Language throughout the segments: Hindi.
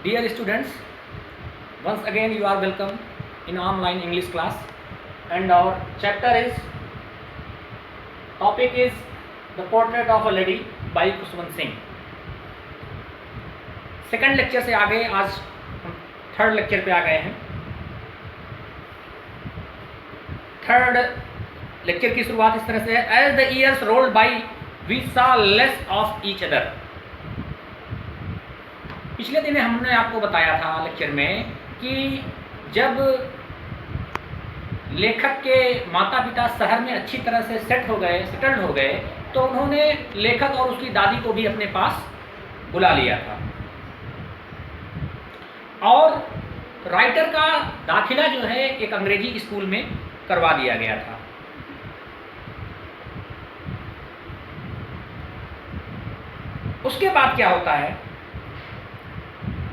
Dear students, once again you are welcome in online English class, and our topic is The Portrait of a Lady by Kushwant Singh. Second lecture से आगे आज हम थर्ड लेक्चर पे आ गए हैं। थर्ड लेक्चर की शुरुआत इस तरह से है, as the years rolled by we saw less of each other. पिछले दिन हमने आपको बताया था लेक्चर में कि जब लेखक के माता पिता शहर में अच्छी तरह से सेटल्ड हो गए तो उन्होंने लेखक और उसकी दादी को भी अपने पास बुला लिया था और राइटर का दाखिला जो है एक अंग्रेजी स्कूल में करवा दिया गया था। उसके बाद क्या होता है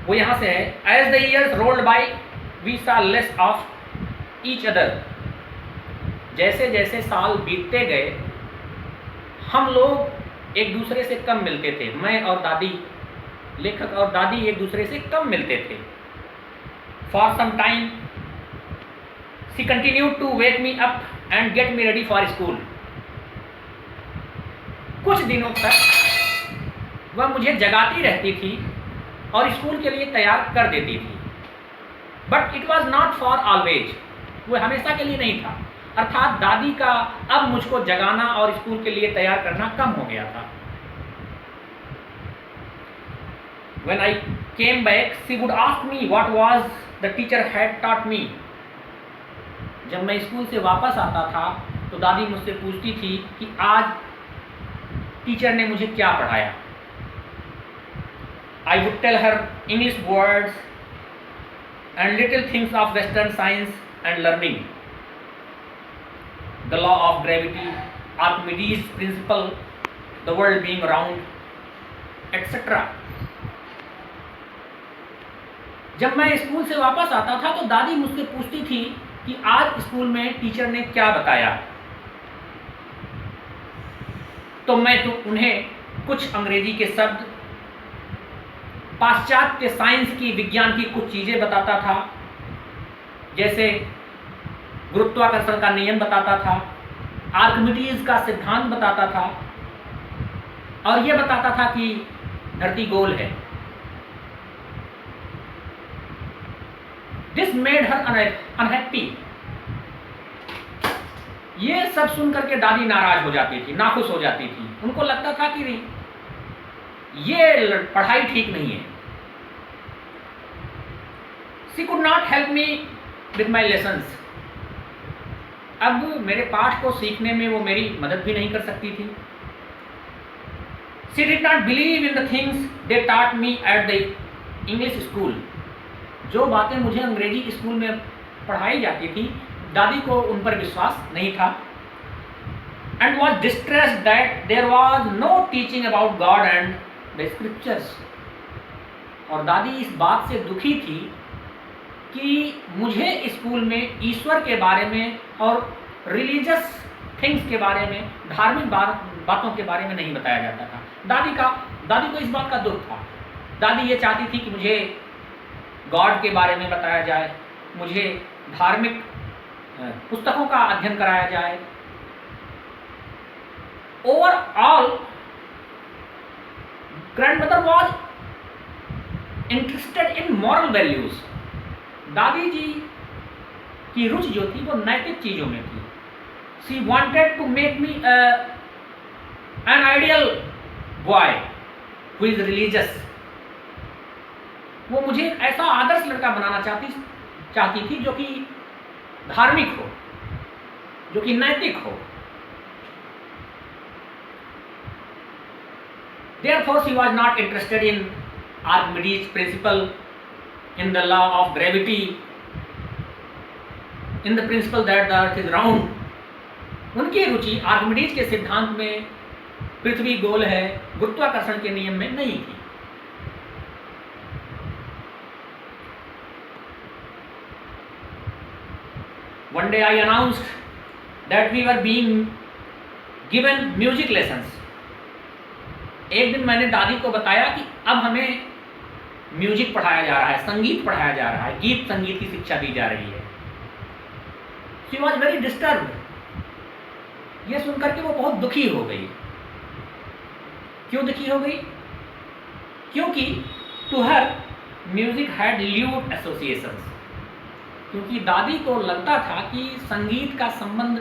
वो यहां से है, as the years rolled by we saw less of each other. जैसे जैसे साल बीतते गए हम लोग एक दूसरे से कम मिलते थे। मैं और दादी, लेखक और दादी एक दूसरे से कम मिलते थे। For some time she continued to wake me up and get me ready for school. कुछ दिनों तक वह मुझे जगाती रहती थी और स्कूल के लिए तैयार कर देती थी। But it was not for always, वो हमेशा के लिए नहीं था। अर्थात दादी का अब मुझको जगाना और स्कूल के लिए तैयार करना कम हो गया था। When I came back, she would ask me what was the teacher had taught me. जब मैं स्कूल से वापस आता था तो दादी मुझसे पूछती थी कि आज टीचर ने मुझे क्या पढ़ाया। I would tell her English words and little things of Western science and learning. The law of gravity, Archimedes' principle, the world being round, etc. जब मैं स्कूल से वापस आता था तो दादी मुझसे पूछती थी कि आज स्कूल में टीचर ने क्या बताया। तो मैं तो उन्हें कुछ अंग्रेजी के शब्द, पाश्चात्य साइंस की, विज्ञान की कुछ चीजें बताता था, जैसे गुरुत्वाकर्षण का नियम बताता था, आर्किमिडीज का सिद्धांत बताता था और यह बताता था कि धरती गोल है। This made her unhappy. ये सब सुन करके दादी नाराज हो जाती थी, नाखुश हो जाती थी। उनको लगता था कि ये पढ़ाई ठीक नहीं है। She could not help me with my lessons. अब मेरे पाठ को सीखने में वो मेरी मदद भी नहीं कर सकती थी। She did not believe in the things they taught me at the English school. जो बातें मुझे अंग्रेजी स्कूल में पढ़ाई जाती थी दादी को उन पर विश्वास नहीं था। And was distressed that there was no teaching about God and the scriptures. और दादी इस बात से दुखी थी कि मुझे स्कूल में ईश्वर के बारे में और रिलीजियस थिंग्स के बारे में, धार्मिक बातों के बारे में नहीं बताया जाता था। दादी को इस बात का दुख था। दादी ये चाहती थी कि मुझे गॉड के बारे में बताया जाए, मुझे धार्मिक पुस्तकों का अध्ययन कराया जाए। Overall grandmother was interested in moral values. दादी जी की रुचि जो थी वो नैतिक चीजों में थी। She wanted to make me an ideal boy who is religious. वो मुझे एक ऐसा आदर्श लड़का बनाना चाहती थी जो कि धार्मिक हो, जो कि नैतिक हो। Therefore, she was not interested in Archimedes' principle, in the law of gravity, in the principle that the earth is round. उनकी रुचि आर्किमिडीज के सिद्धांत में, पृथ्वी गोल है, गुरुत्वाकर्षण के नियम में नहीं थी। One day I announced that we were being given music lessons. एक दिन मैंने दादी को बताया कि अब हमें म्यूजिक पढ़ाया जा रहा है, संगीत पढ़ाया जा रहा है, गीत संगीत की शिक्षा दी जा रही है। She was very disturbed. यह सुनकर के वो बहुत दुखी हो गई। क्यों दुखी हो गई? क्योंकि to her music had lewd associations. क्योंकि दादी को लगता था कि संगीत का संबंध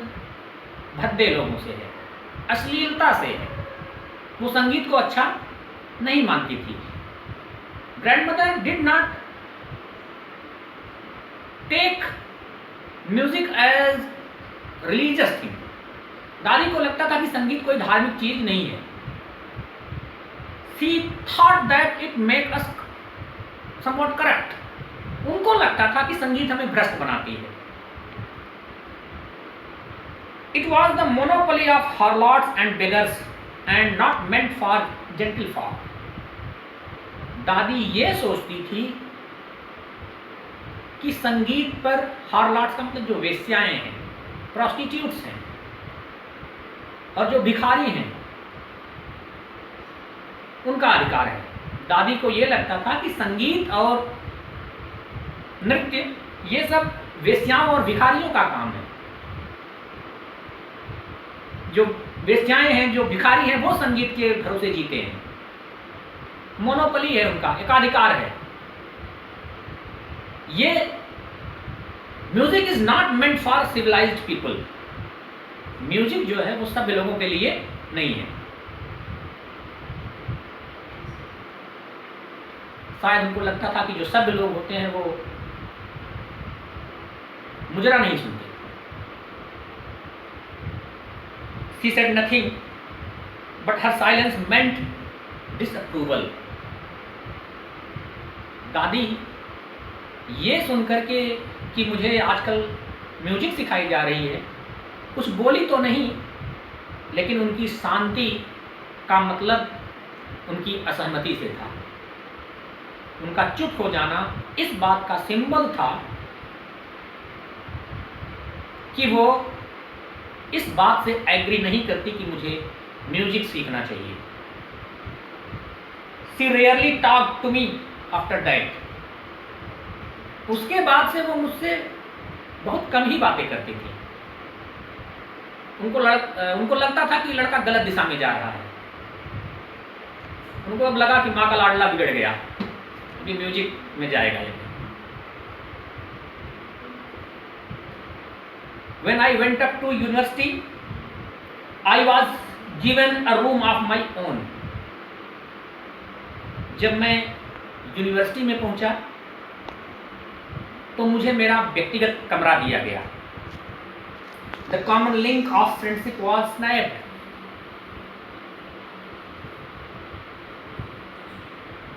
भद्दे लोगों से है, अश्लीलता से है। वो संगीत को अच्छा नहीं मानती थी। Grandmother did not take music as religious thing. दादी को लगता था कि संगीत कोई धार्मिक चीज नहीं है। She thought that it make us somewhat corrupt. उनको लगता था कि संगीत हमें भ्रष्ट बनाती है। It was the monopoly of harlots and beggars and not meant for gentle folk. दादी ये सोचती थी कि संगीत पर हार्लॉट्स का मतलब जो वेश्याएं हैं, प्रोस्टिट्यूट्स हैं और जो भिखारी हैं, उनका अधिकार है। दादी को ये लगता था कि संगीत और नृत्य ये सब वेश्याओं और भिखारियों का काम है। जो वेश्याएं हैं, जो भिखारी हैं, वो संगीत के भरोसे जीते हैं। मोनोपोली है उनका, एकाधिकार है। ये music is not meant for civilized people. Music जो है वो सभ्य लोगों के लिए नहीं है। शायद उनको लगता था कि जो सभ्य लोग होते हैं वो मुजरा नहीं सुनते। She said nothing, but her silence meant disapproval. दादी ये सुनकर के कि मुझे आजकल म्यूजिक सिखाई जा रही है, कुछ बोली तो नहीं, लेकिन उनकी शांति का मतलब उनकी असहमति से था। उनका चुप हो जाना इस बात का सिंबल था कि वो इस बात से एग्री नहीं करती कि मुझे म्यूजिक सीखना चाहिए। She rarely talked to me after that. उसके बाद से वो मुझसे बहुत कम ही बातें करती थी। उनको लगता था कि लड़का गलत दिशा में जा रहा है। उनको अब लगा कि माँ का लाडला बिगड़ गया, अभी म्यूजिक में जाएगा ये। When I went up to university, I was given a room of my own. जब मैं यूनिवर्सिटी में पहुंचा तो मुझे मेरा व्यक्तिगत कमरा दिया गया। The common link of friendship was snapped.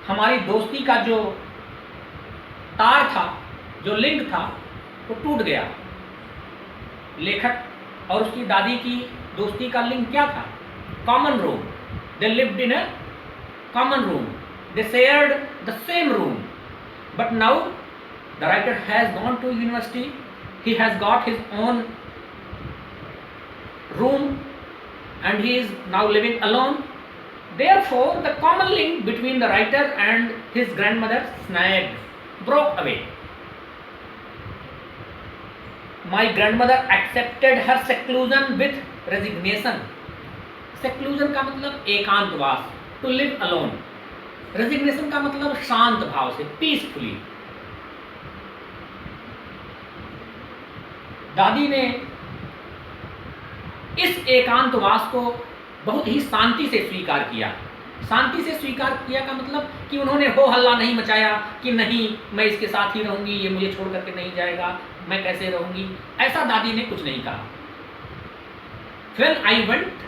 हमारी दोस्ती का जो तार था, जो लिंक था, वो टूट गया। लेखक और उसकी दादी की दोस्ती का लिंक क्या था? Common room. They lived in a common room, they shared the same room. But now the writer has gone to university, he has got his own room and he is now living alone. Therefore, the common link between the writer and his grandmother snapped, broke away. My grandmother accepted her seclusion with resignation. Seclusion का मतलब एकांतवास, to live alone. Resignation का मतलब शांत भाव से, peacefully. दादी ने इस एकांतवास को बहुत ही शांति से स्वीकार किया। शांति से स्वीकार किया का मतलब कि उन्होंने हो हल्ला नहीं मचाया कि नहीं मैं इसके साथ ही रहूंगी, ये मुझे छोड़ करके नहीं जाएगा, मैं कैसे रहूंगी, ऐसा दादी ने कुछ नहीं कहा। When I went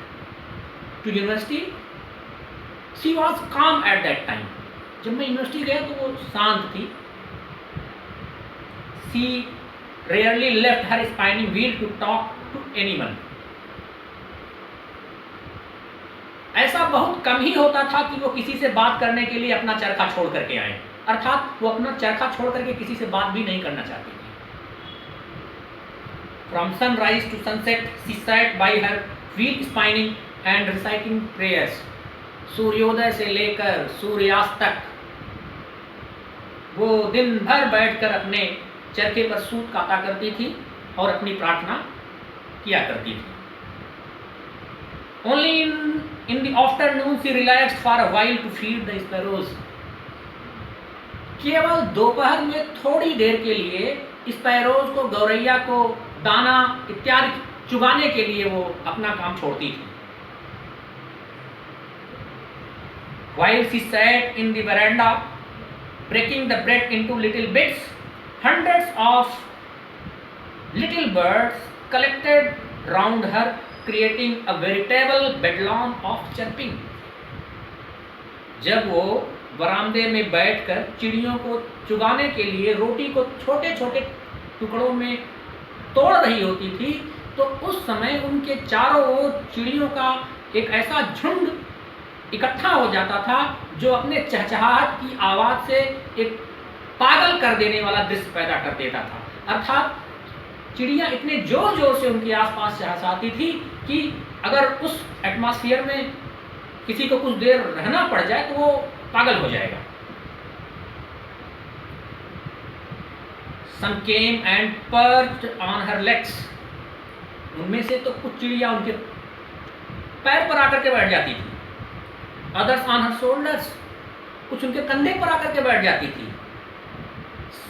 to university, she was calm at that time. जब मैं यूनिवर्सिटी गया तो वो शांत थी। She rarely left her spinning wheel to talk to anyone. ऐसा बहुत कम ही होता था कि वो किसी से बात करने के लिए अपना चरखा छोड़ करके आए, अर्थात वो अपना चरखा छोड़ करके किसी से बात भी नहीं करना चाहती थी। From sunrise to sunset, she sat by her wheel spinning and reciting prayers. सूर्योदय से लेकर सूर्यास्त तक वो दिन भर बैठकर अपने चरखे पर सूत काता करती थी और अपनी प्रार्थना किया करती थी। Only in the afternoon she relaxed for a while to feed the sparrows. केवल दोपहर में थोड़ी देर के लिए स्पैरोज को, गौरैया को दाना इत्यादि चुगाने के लिए वो अपना काम छोड़ती थी। While she sat in the veranda breaking the bread into little bits, hundreds of little birds collected round her, creating a veritable bedlam of chirping. जब वो बरामदे में बैठकर चिड़ियों को चुगाने के लिए रोटी को छोटे छोटे टुकड़ों में तोड़ रही होती थी, तो उस समय उनके चारों ओर चिड़ियों का एक ऐसा झुंड इकट्ठा हो जाता था जो अपने चहचहाहट की आवाज़ से एक पागल कर देने वाला दृश्य पैदा कर देता था। अर्थात चिड़िया इतने जोर जोर से उनके आसपास चहचहाती थी कि अगर उस एटमॉस्फेयर में किसी को कुछ देर रहना पड़ जाए तो वो पागल हो जाएगा। Some came and perched on her legs. उनमें से तो कुछ चिड़िया उनके पैर पर आकर के बैठ जाती थी। Others on her shoulders. कुछ उनके कंधे पर आकर के बैठ जाती थी।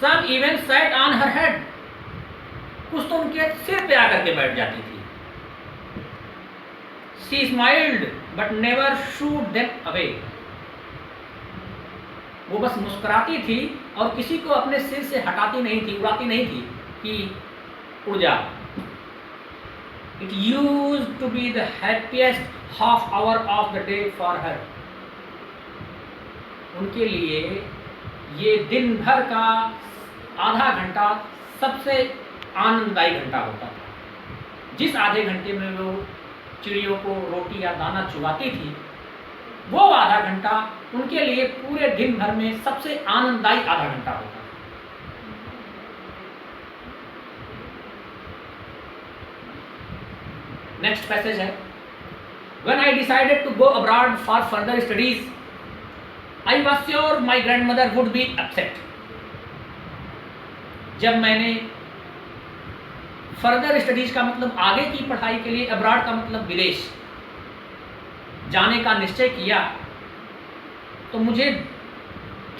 Some even sat on her head. कुछ तो उनके सिर पे आकर के बैठ जाती थी। She smiled but never shooed them away. वो बस मुस्कुराती थी और किसी को अपने सिर से हटाती नहीं थी, उड़ाती नहीं थी कि उड़ जा। It used to be the happiest half hour of the day for her. उनके लिए ये दिन भर का आधा घंटा सबसे आनंददायी घंटा होता था। जिस आधे घंटे में वो चिड़ियों को रोटी या दाना चुगाती थी, वो आधा घंटा उनके लिए पूरे दिन भर में सबसे आनंददायी आधा घंटा होता था। नेक्स्ट पैसेज है, When I decided to go abroad for further studies, I was sure my grandmother would be upset. जब मैंने फर्दर स्टडीज का मतलब आगे की पढ़ाई के लिए, अब्रॉड का मतलब विदेश जाने का निश्चय किया, तो मुझे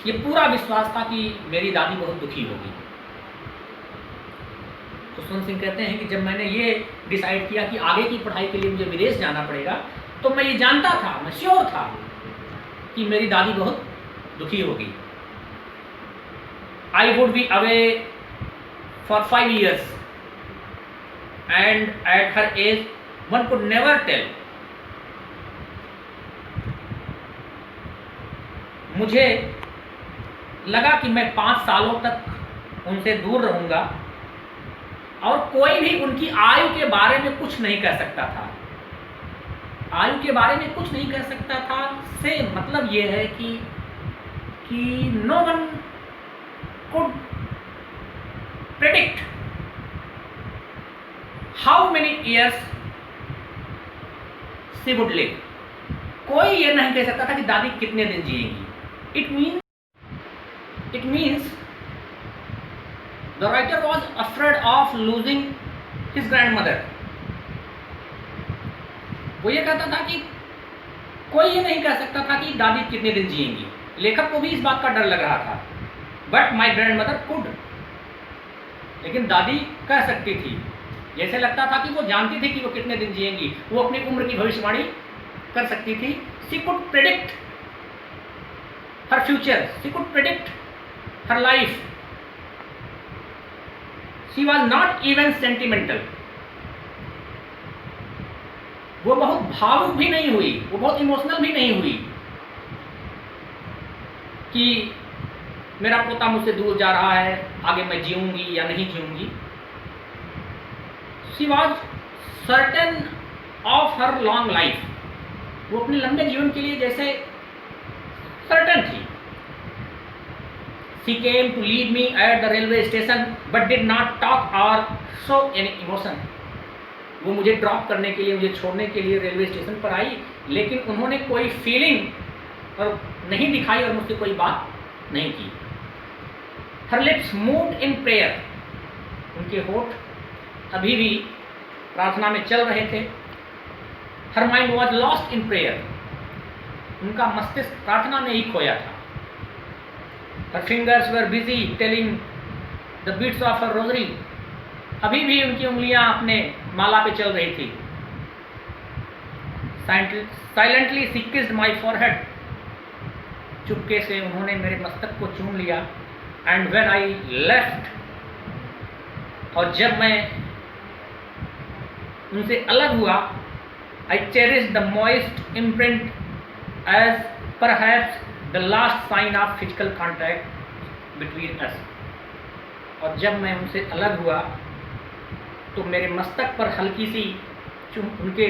ये पूरा विश्वास था कि मेरी दादी बहुत दुखी होगी। तो सुन सिंह कहते हैं कि जब मैंने ये डिसाइड किया कि आगे की पढ़ाई के लिए मुझे विदेश जाना पड़ेगा, तो मैं ये जानता था, मैं श्योर था कि मेरी दादी बहुत दुखी होगी। I would be away for 5 years and at her age one could never tell. मुझे लगा कि मैं 5 सालों तक उनसे दूर रहूंगा और कोई भी उनकी आयु के बारे में कुछ नहीं कह सकता था। आयु के बारे में कुछ नहीं कह सकता था से मतलब ये है कि no one could predict how many years she would live. कोई ये नहीं कह सकता था कि दादी कितने दिन जिएंगी। It means the writer was afraid of losing his grandmother. वो ये कहता था कि कोई ये नहीं कह सकता था कि दादी कितने दिन जिएंगी। लेखक को भी इस बात का डर लग रहा था। बट माई ग्रैंडमदर कुड, लेकिन दादी कह सकती थी। जैसे लगता था कि वो जानती थी कि वो कितने दिन जिएंगी, वो अपनी उम्र की भविष्यवाणी कर सकती थी। She could predict her future, she could predict her life. She was not even sentimental. वो बहुत भावुक भी नहीं हुई, वो बहुत इमोशनल भी नहीं हुई कि मेरा पोता मुझसे दूर जा रहा है, आगे मैं जीऊंगी या नहीं जीऊंगी। She was certain of her long life. वो अपने लंबे जीवन के लिए जैसे सर्टेन थी। She came to leave me at the railway station but did not talk or show any emotion. वो मुझे ड्रॉप करने के लिए, मुझे छोड़ने के लिए रेलवे स्टेशन पर आई, लेकिन उन्होंने कोई फीलिंग और नहीं दिखाई और मुझसे कोई बात नहीं की। Her lips moved in prayer, उनके होठ अभी भी प्रार्थना में चल रहे थे। Her mind was lost in prayer, उनका मस्तिष्क प्रार्थना में ही खोया था। Her fingers were busy telling the beats of her rosary, अभी भी उनकी उंगलियां अपने माला पे चल रही थी। Silently she kissed my forehead, चुपके से उन्होंने मेरे मस्तक को चूम लिया। एंड व्हेन आई लेफ्ट, और जब मैं उनसे अलग हुआ, I cherish the moist imprint as perhaps the last sign of physical contact between us. और जब मैं उनसे अलग हुआ तो मेरे मस्तक पर हल्की सी उनके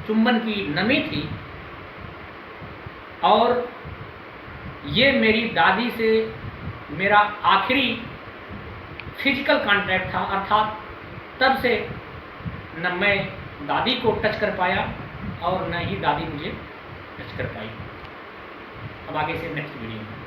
चुंबन की नमी थी, और ये मेरी दादी से मेरा आखिरी फिजिकल कांटेक्ट था। अर्थात तब से न मैं दादी को टच कर पाया और न ही दादी मुझे टच कर पाई। अब आगे से नेक्स्ट वीडियो में।